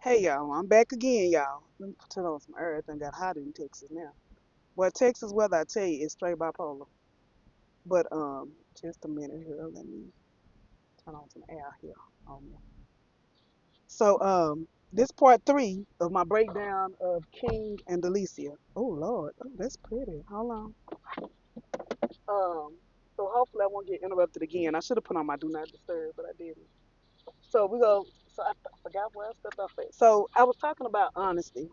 Hey y'all, I'm back again, y'all. Let me turn on some earth and got hot in Texas now. Well, Texas weather, I tell you, is straight bipolar. But just a minute here. Let me turn on some air here on me. So this part three of my breakdown of King and Delicia. Oh Lord, oh that's pretty. Hold on. Um, so hopefully I won't get interrupted again. I should have put on my do not disturb, but I didn't. So we go. So I forgot where I stepped off at. So I was talking about honesty.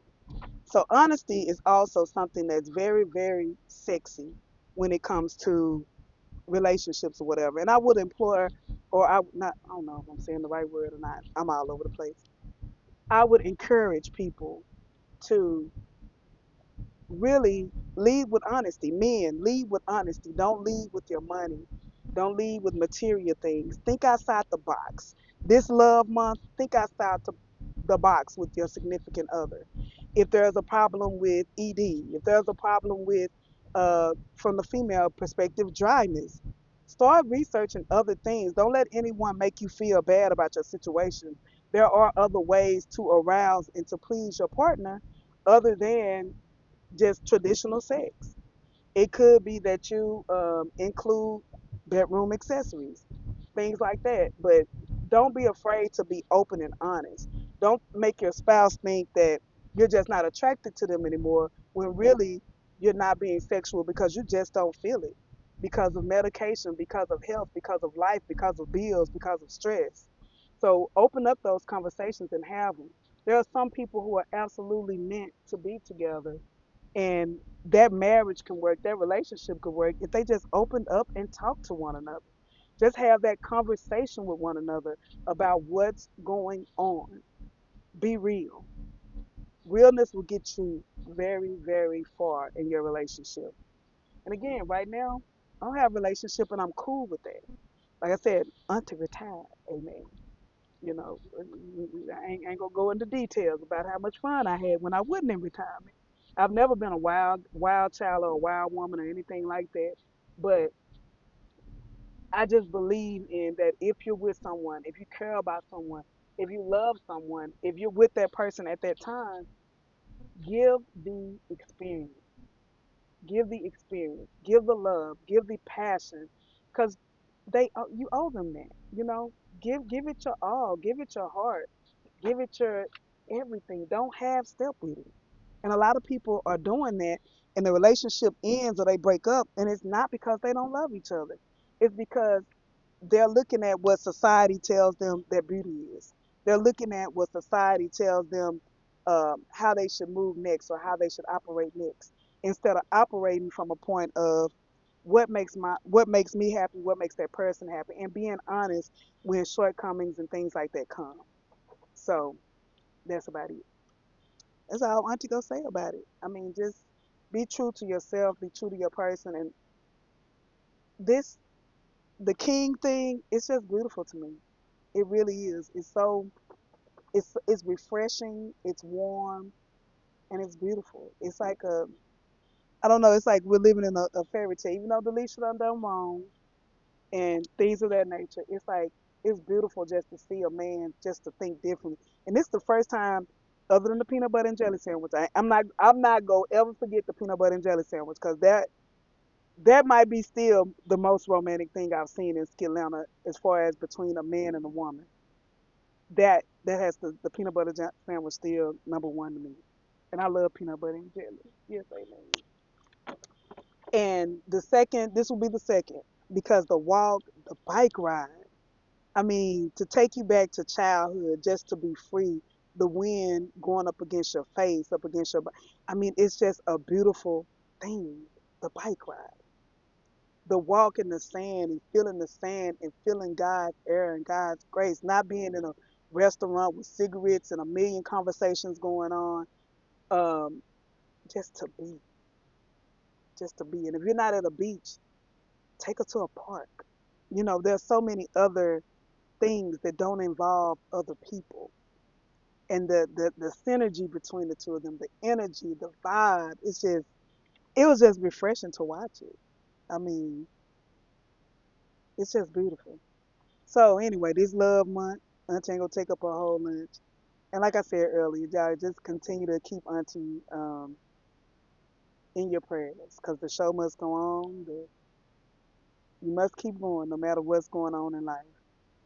So honesty is also something that's very, very sexy when it comes to relationships or whatever. And I would implore, or I would not, I don't know if I'm saying the right word or not. I'm all over the place. I would encourage people to really lead with honesty. Men, lead with honesty. Don't lead with your money. Don't lead with material things. Think outside the box. This love month, think outside the box with your significant other. If there's a problem with ED, if there's a problem with, from the female perspective, dryness, start researching other things. Don't let anyone make you feel bad about your situation. There are other ways to arouse and to please your partner other than just traditional sex. It could be that you include bedroom accessories, things like that. But don't be afraid to be open and honest. Don't make your spouse think that you're just not attracted to them anymore when really you're not being sexual because you just don't feel it because of medication, because of health, because of life, because of bills, because of stress. So open up those conversations and have them. There are some people who are absolutely meant to be together, and that marriage can work, that relationship can work if they just open up and talk to one another. Just have that conversation with one another about what's going on. Be real. Realness will get you very, very far in your relationship. And again, right now, I don't have a relationship and I'm cool with that. Like I said, auntie retired, amen. You know, I ain't gonna go into details about how much fun I had when I wasn't in retirement. I've never been a wild child or a wild woman or anything like that. But I just believe in that if you're with someone, if you care about someone, if you love someone, if you're with that person at that time, give the experience. Give the experience. Give the love. Give the passion, because you owe them that. You know, give it your all. Give it your heart. Give it your everything. Don't half step with it. And a lot of people are doing that, and the relationship ends or they break up, and it's not because they don't love each other. It's because they're looking at what society tells them their beauty is. They're looking at what society tells them how they should move next or how they should operate next, instead of operating from a point of what makes me happy, what makes that person happy, and being honest when shortcomings and things like that come. So that's about it. That's all Auntie gonna say about it. I mean, just be true to yourself, be true to your person, and this the king thing. It's just beautiful to me. It really is. It's refreshing. It's warm and it's beautiful. It's like a I don't know. It's like we're living in a fairy tale. Even though Delisha done wrong and things of that nature, it's like it's beautiful just to see a man just to think differently. And this is the first time, other than the peanut butter and jelly sandwich, I'm not gonna ever forget the peanut butter and jelly sandwich because that might be still the most romantic thing I've seen in Skillana as far as between a man and a woman. That has the peanut butter sandwich still number one to me. And I love peanut butter and jelly. Yes, amen. And this will be the second because the walk, the bike ride. I mean, to take you back to childhood, just to be free, the wind going up against your face, up against your. I mean, it's just a beautiful thing. The bike ride, the walk in the sand and feeling God's air and God's grace, not being in a restaurant with cigarettes and a million conversations going on. Um, just to be, just to be. And if you're not at a beach, take her to a park. You know, there's so many other things that don't involve other people. And the synergy between the two of them, the energy, the vibe, it was just refreshing to watch it. I mean, it's just beautiful. So anyway, this love month, Auntie ain't gonna take up her whole lunch. And like I said earlier, y'all just continue to keep Auntie in your prayers because the show must go on. You must keep going no matter what's going on in life,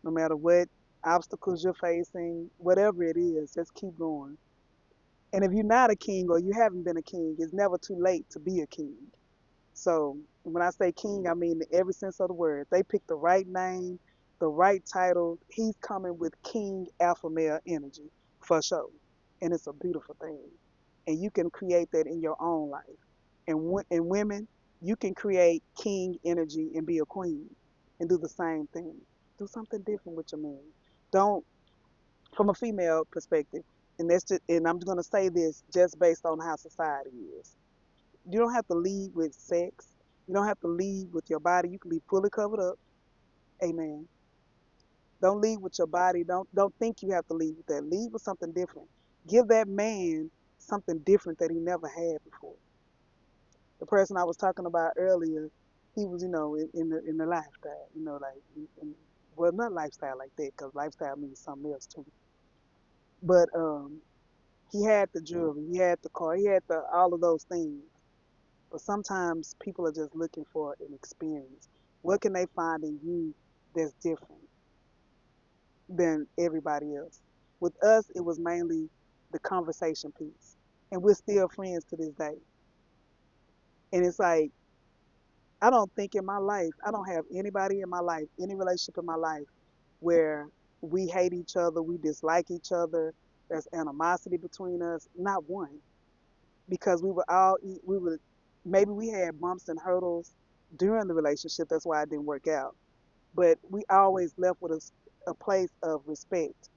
no matter what obstacles you're facing, whatever it is, just keep going. And if you're not a king or you haven't been a king, it's never too late to be a king. So when I say king, I mean in every sense of the word. They picked the right name, the right title. He's coming with king alpha male energy for sure. And it's a beautiful thing. And you can create that in your own life. And women, you can create king energy and be a queen and do the same thing. Do something different with your man. Don't, from a female perspective, and I'm gonna say this just based on how society is. You don't have to lead with sex. You don't have to lead with your body. You can be fully covered up. Amen. Don't lead with your body. Don't think you have to lead with that. Lead with something different. Give that man something different that he never had before. The person I was talking about earlier, he was, in the lifestyle, like, well, not lifestyle like that, because lifestyle means something else too. But he had the jewelry, he had the car, he had all of those things. But sometimes people are just looking for an experience. What can they find in you that's different than everybody else? With us, it was mainly the conversation piece. And we're still friends to this day. And it's like, I don't think in my life, I don't have anybody in my life, any relationship in my life where we hate each other, we dislike each other, there's animosity between us. Not one. Because we were, maybe we had bumps and hurdles during the relationship. That's why it didn't work out. But we always left with a place of respect.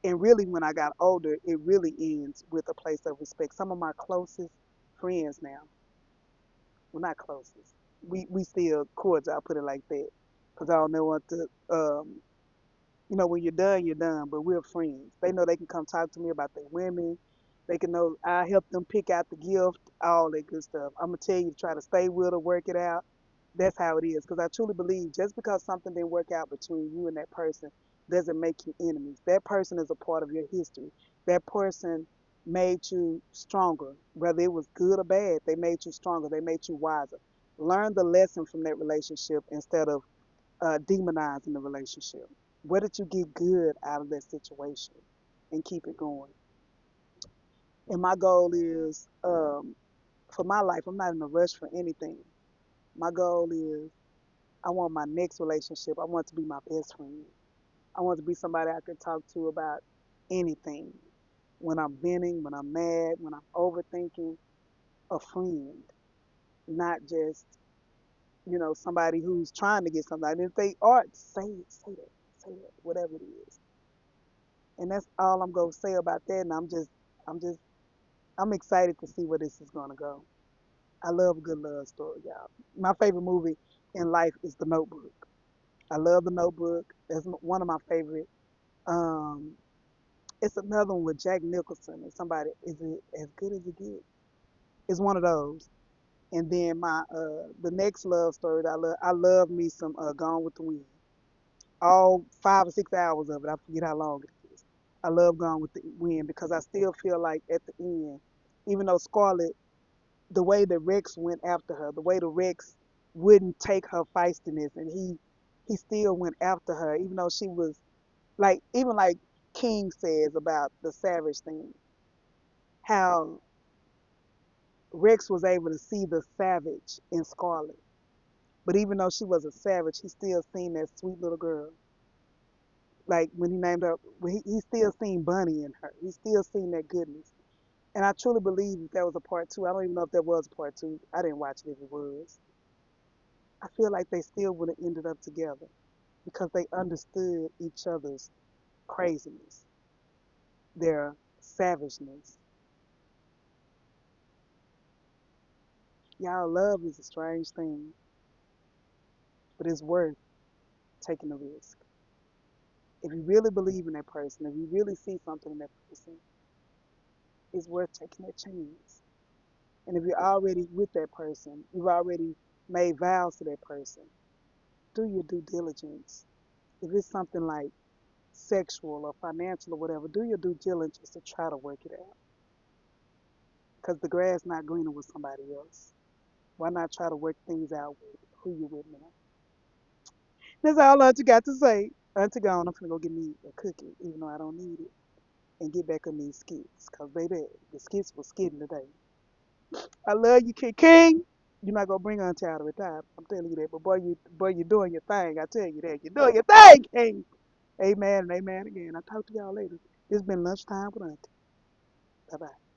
And really, when I got older, it really ends with a place of respect. Some of my closest friends now, well, not closest, we still cordial. I'll put it like that, because I don't know what to when you're done, you're done. But we're friends. They know they can come talk to me about their women. They can know I help them pick out the gift, all that good stuff. I'm gonna tell you to try to stay with her, work it out. That's how it is. Because I truly believe just because something didn't work out between you and that person doesn't make you enemies. That person is a part of your history. That person made you stronger, whether it was good or bad. They made you stronger. They made you wiser. Learn the lesson from that relationship instead of demonizing the relationship. What did you get good out of that situation? And keep it going. And my goal is for my life, I'm not in a rush for anything. My goal is I want my next relationship, I want to be my best friend. I want to be somebody I can talk to about anything. When I'm venting, when I'm mad, when I'm overthinking, a friend, not just, somebody who's trying to get something. And if they are, say that, whatever it is. And that's all I'm gonna say about that. And I'm just, I'm excited to see where this is gonna go. I love a good love story, y'all. My favorite movie in life is The Notebook. I love The Notebook. That's one of my favorite. Um, it's another one with Jack Nicholson and somebody. Is it As Good as It Gets? It's one of those. And then the next love story that I love me some Gone with the Wind. All 5 or 6 hours of it. I forget how long it is. I love Gone with the Wind because I still feel like at the end, even though Scarlett, the way that Rex went after her, the way that Rex wouldn't take her feistiness, and he still went after her, even though she was like, even like King says about the savage thing, how Rex was able to see the savage in Scarlett, but even though she was a savage, he still seen that sweet little girl. Like when he named her, he still seen Bunny in her. He still seen that goodness. And I truly believe if there was a part two, I don't even know if there was a part two. I didn't watch it if it was. I feel like they still would have ended up together because they understood each other's craziness, their savageness. Y'all, love is a strange thing, but it's worth taking the risk. If you really believe in that person, if you really see something in that person, it's worth taking that chance. And if you're already with that person, you've already made vows to that person, do your due diligence. If it's something like sexual or financial or whatever, do your due diligence to try to work it out. Because the grass not greener with somebody else. Why not try to work things out with who you with now? That's all Auntie got to say. Auntie gone. I'm finna go get me a cookie, even though I don't need it, and get back on these skits. Cause baby, the skits was skidding today. I love you, King King. You're not gonna bring Auntie out of retirement. I'm telling you that. But boy, you doing your thing. I tell you that. You're doing your thing, King. Amen and amen again. I'll talk to y'all later. It's been lunchtime with Auntie. Bye bye.